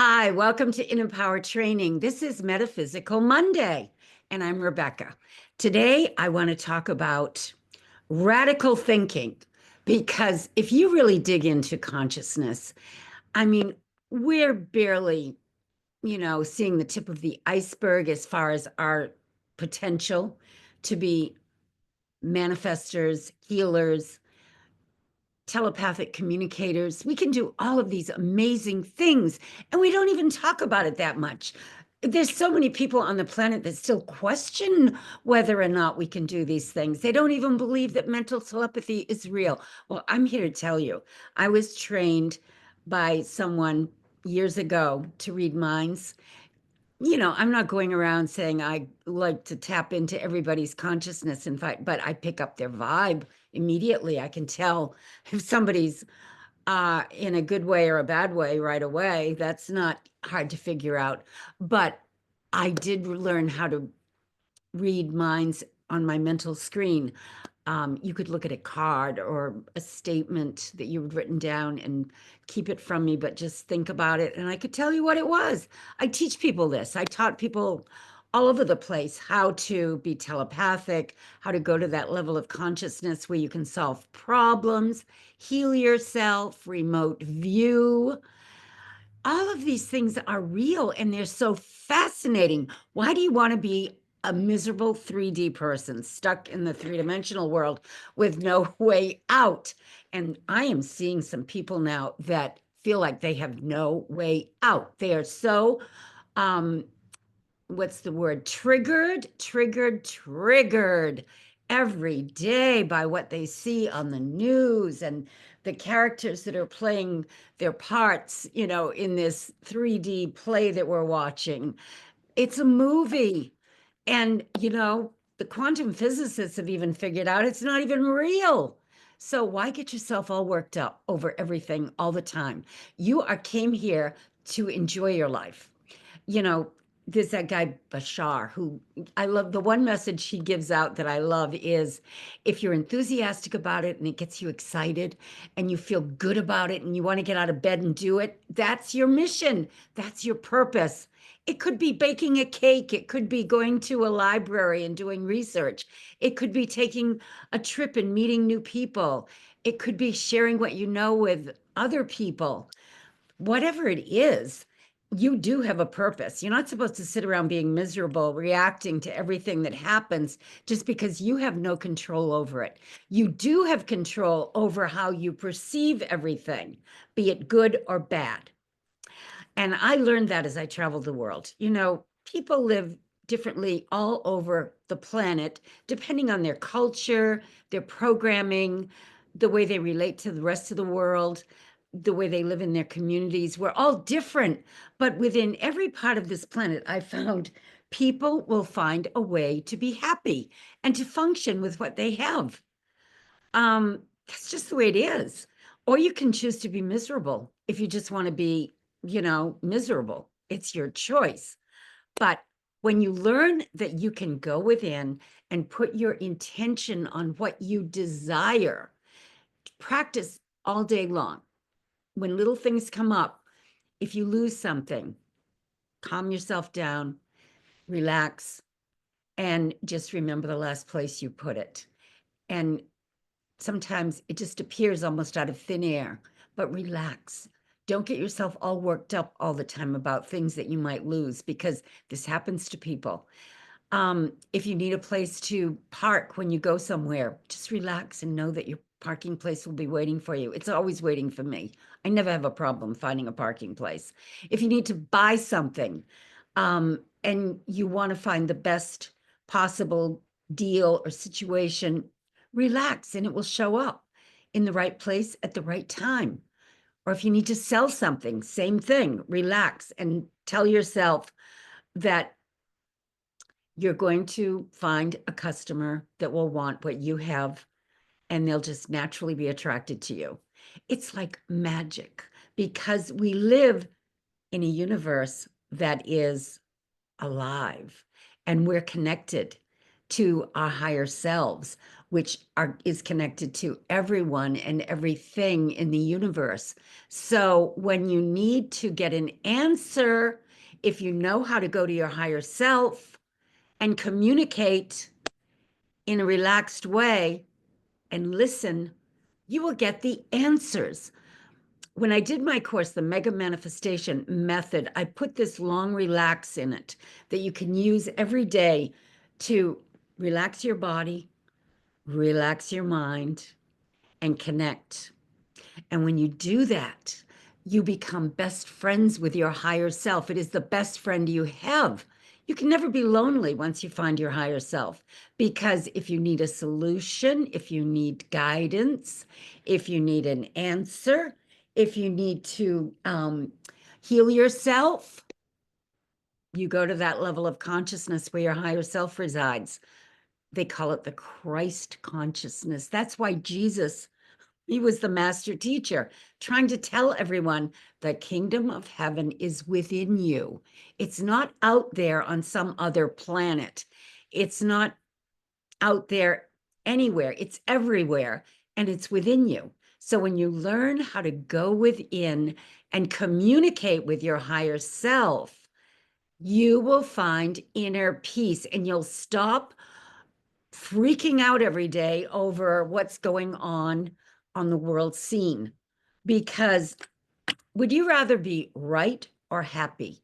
Hi, welcome to Inner Power Training. This is Metaphysical Monday, and I'm Rebecca. Today, I want to talk about radical thinking because if you really dig into consciousness, I mean, we're barely, seeing the tip of the iceberg as far as our potential to be manifestors, healers, telepathic communicators. We can do all of these amazing things, and we don't even talk about it that much. There's so many people on the planet that still question whether or not we can do these things. They don't even believe that mental telepathy is real. Well, I'm here to tell you, I was trained by someone years ago to read minds. I'm not going around saying I like to tap into everybody's consciousness, in fact, but I pick up their vibe immediately. I can tell if somebody's in a good way or a bad way right away. That's not hard to figure out. But I did learn how to read minds on my mental screen. You could look at a card or a statement that you've written down and keep it from me, but just think about it. And I could tell you what it was. I teach people this. I taught people all over the place how to be telepathic, how to go to that level of consciousness where you can solve problems, heal yourself, remote view. All of these things are real and they're so fascinating. Why do you want to be a miserable 3D person stuck in the three-dimensional world with no way out? And I am seeing some people now that feel like they have no way out. They are so what's the word? Triggered every day by what they see on the news and the characters that are playing their parts, in this 3D play that we're watching. It's a movie. And, the quantum physicists have even figured out it's not even real. So why get yourself all worked up over everything all the time? You came here to enjoy your life. you know, there's that guy Bashar who I love. The one message he gives out that I love is if you're enthusiastic about it and it gets you excited and you feel good about it and you want to get out of bed and do it, that's your mission. That's your purpose. It could be baking a cake. It could be going to a library and doing research. It could be taking a trip and meeting new people. It could be sharing what you know with other people. Whatever it is, you do have a purpose. You're not supposed to sit around being miserable, reacting to everything that happens just because you have no control over it. You do have control over how you perceive everything, be it good or bad. And I learned that as I traveled the world. People live differently all over the planet, depending on their culture, their programming, the way they relate to the rest of the world, the way they live in their communities. We're all different, but within every part of this planet, I found people will find a way to be happy and to function with what they have. That's just the way it is. Or you can choose to be miserable if you just want to be, miserable. It's your choice. But when you learn that you can go within and put your intention on what you desire, practice all day long. When little things come up, if you lose something, calm yourself down, relax, and just remember the last place you put it. And sometimes it just appears almost out of thin air, but relax. Don't get yourself all worked up all the time about things that you might lose because this happens to people. If you need a place to park when you go somewhere, just relax and know that your parking place will be waiting for you. It's always waiting for me. I never have a problem finding a parking place. If you need to buy something, and you want to find the best possible deal or situation, relax and it will show up in the right place at the right time. Or if you need to sell something, same thing, relax and tell yourself that you're going to find a customer that will want what you have and they'll just naturally be attracted to you. It's like magic because we live in a universe that is alive and we're connected. to our higher selves, which is connected to everyone and everything in the universe. So when you need to get an answer, if you know how to go to your higher self and communicate in a relaxed way and listen, you will get the answers. When I did my course, the Mega Manifestation Method, I put this long relax in it that you can use every day to relax your body, relax your mind, and connect. And when you do that, you become best friends with your higher self. It is the best friend you have. You can never be lonely once you find your higher self, because if you need a solution, if you need guidance, if you need an answer, if you need to heal yourself, you go to that level of consciousness where your higher self resides. They call it the Christ consciousness. That's why Jesus, he was the master teacher, trying to tell everyone the kingdom of heaven is within you. It's not out there on some other planet. It's not out there anywhere. It's everywhere, and it's within you. So when you learn how to go within and communicate with your higher self, you will find inner peace, and you'll stop freaking out every day over what's going on the world scene. Because would you rather be right or happy?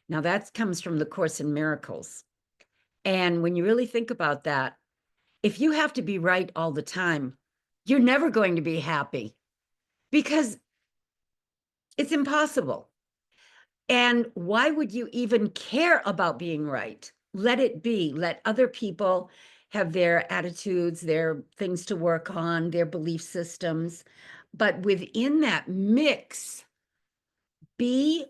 Now that comes from the Course in Miracles. And when you really think about that, if you have to be right all the time, you're never going to be happy, because it's impossible. And why would you even care about being right? Let it be. Let other people have their attitudes, their things to work on, their belief systems. But within that mix, be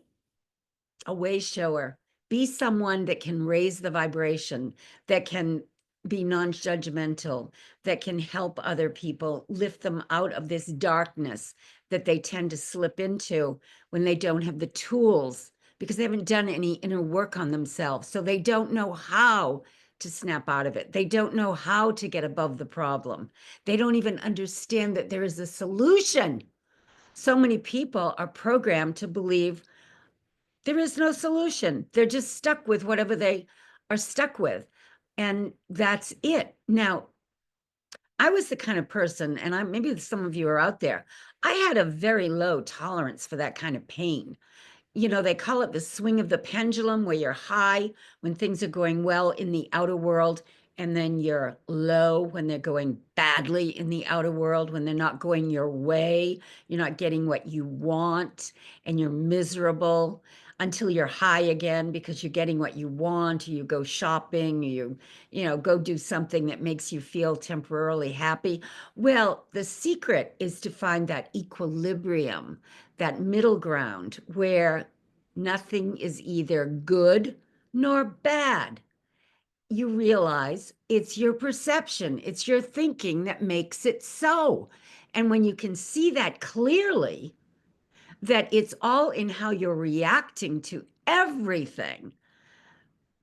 a way shower. Be someone that can raise the vibration, that can be non-judgmental, that can help other people, lift them out of this darkness that they tend to slip into when they don't have the tools, because they haven't done any inner work on themselves. So they don't know how to snap out of it. They don't know how to get above the problem. They don't even understand that there is a solution. So many people are programmed to believe there is no solution. They're just stuck with whatever they are stuck with. And that's it. Now, I was the kind of person, and maybe some of you are out there, I had a very low tolerance for that kind of pain. You know, they call it the swing of the pendulum, where you're high when things are going well in the outer world, and then you're low when they're going badly in the outer world, when they're not going your way, you're not getting what you want, and you're miserable until you're high again because you're getting what you want, or you go shopping, or you go do something that makes you feel temporarily happy. Well, the secret is to find that equilibrium, that middle ground where nothing is either good nor bad. You realize it's your perception, it's your thinking that makes it so. And when you can see that clearly, that it's all in how you're reacting to everything,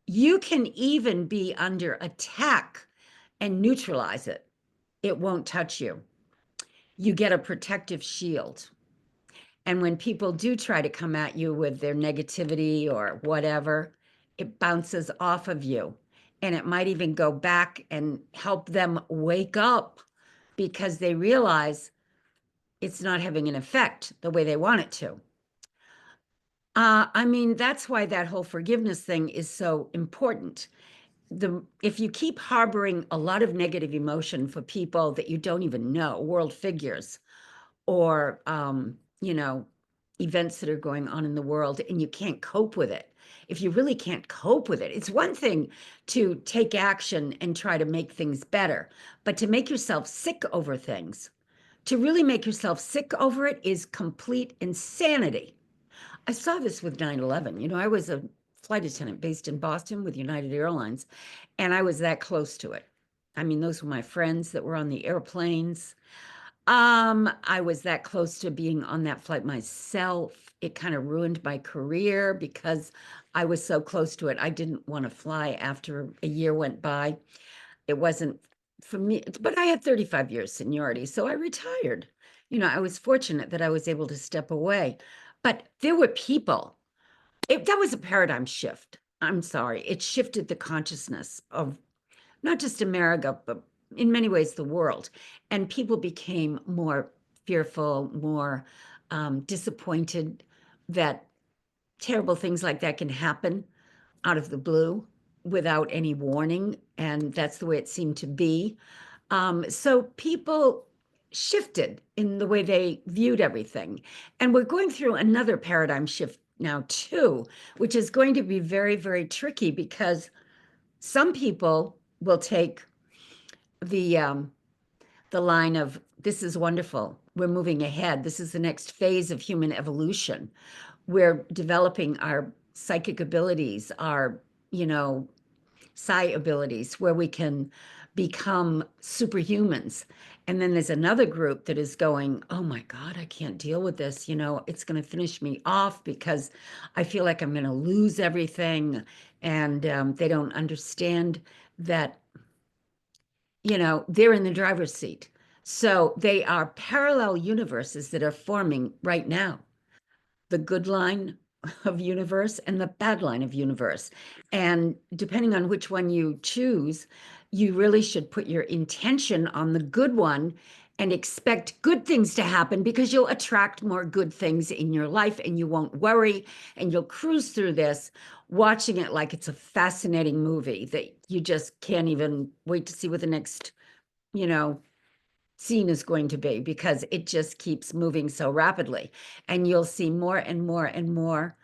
you can even be under attack and neutralize it. It won't touch you. You get a protective shield. And when people do try to come at you with their negativity or whatever, it bounces off of you. And it might even go back and help them wake up, because they realize it's not having an effect the way they want it to. I mean, that's why that whole forgiveness thing is so important. If you keep harboring a lot of negative emotion for people that you don't even know, world figures, or events that are going on in the world, and you can't cope with it. If you really can't cope with it, it's one thing to take action and try to make things better, but to make yourself sick over things, to really make yourself sick over it, is complete insanity. I saw this with 9/11. I was a flight attendant based in Boston with United Airlines, and I was that close to it. I mean, those were my friends that were on the airplanes. I was that close to being on that flight myself. It kind of ruined my career because I was so close to it. I didn't want to fly after a year went by. It wasn't for me, but I had 35 years seniority, so I retired. I was fortunate that I was able to step away. But there were people, that was a paradigm shift. I'm sorry. It shifted the consciousness of not just America, but in many ways the world. And people became more fearful, more disappointed that terrible things like that can happen out of the blue without any warning. And that's the way it seemed to be. So people shifted in the way they viewed everything. And we're going through another paradigm shift now, too, which is going to be very, very tricky because some people will take the line of this is wonderful. We're moving ahead. This is the next phase of human evolution. We're developing our psychic abilities, our, psi abilities, where we can become superhumans. And then there's another group that is going, oh my God, I can't deal with this. It's going to finish me off because I feel like I'm going to lose everything. And they don't understand that they're in the driver's seat. So they are parallel universes that are forming right now. The good line of universe and the bad line of universe. And depending on which one you choose, you really should put your intention on the good one and expect good things to happen because you'll attract more good things in your life and you won't worry and you'll cruise through this watching it like it's a fascinating movie that you just can't even wait to see what the next, scene is going to be because it just keeps moving so rapidly. And you'll see more and more and more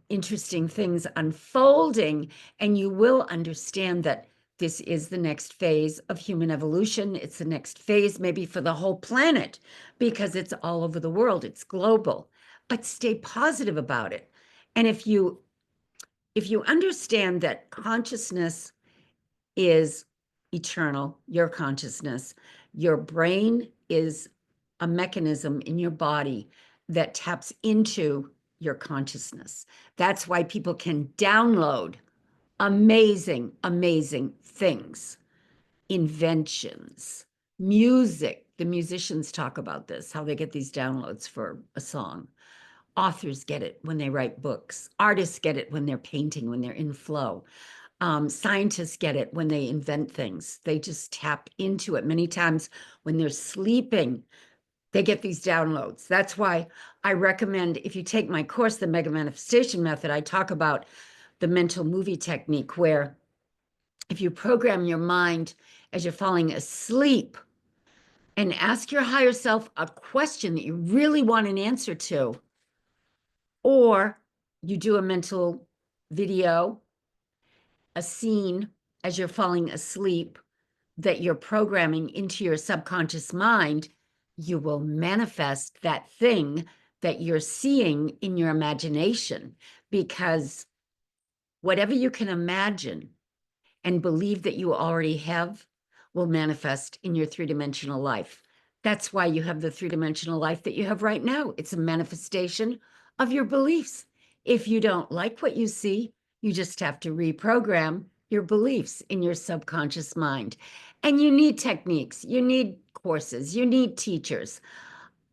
interesting things unfolding, and you will understand that this is the next phase of human evolution. It's the next phase, maybe for the whole planet, because it's all over the world. It's global. But stay positive about it. And if you understand that consciousness is eternal, your consciousness, your brain is a mechanism in your body that taps into your consciousness. That's why people can download amazing, amazing things, inventions, music. The musicians talk about this, how they get these downloads for a song. Authors get it when they write books. Artists get it when they're painting, when they're in flow. Scientists get it when they invent things. They just tap into it. Many times when they're sleeping, they get these downloads. That's why I recommend, if you take my course, the Mega Manifestation Method, I talk about the mental movie technique where if you program your mind as you're falling asleep and ask your higher self a question that you really want an answer to, or you do a mental video, a scene as you're falling asleep that you're programming into your subconscious mind, you will manifest that thing that you're seeing in your imagination, because whatever you can imagine and believe that you already have will manifest in your three-dimensional life. That's why you have the three-dimensional life that you have right now. It's a manifestation of your beliefs. If you don't like what you see, you just have to reprogram your beliefs in your subconscious mind. And you need techniques, you need courses, you need teachers.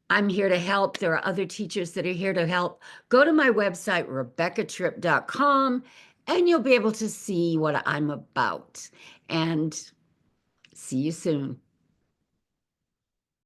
I'm here to help. There are other teachers that are here to help. Go to my website, rebeccatripp.com, and you'll be able to see what I'm about. And see you soon.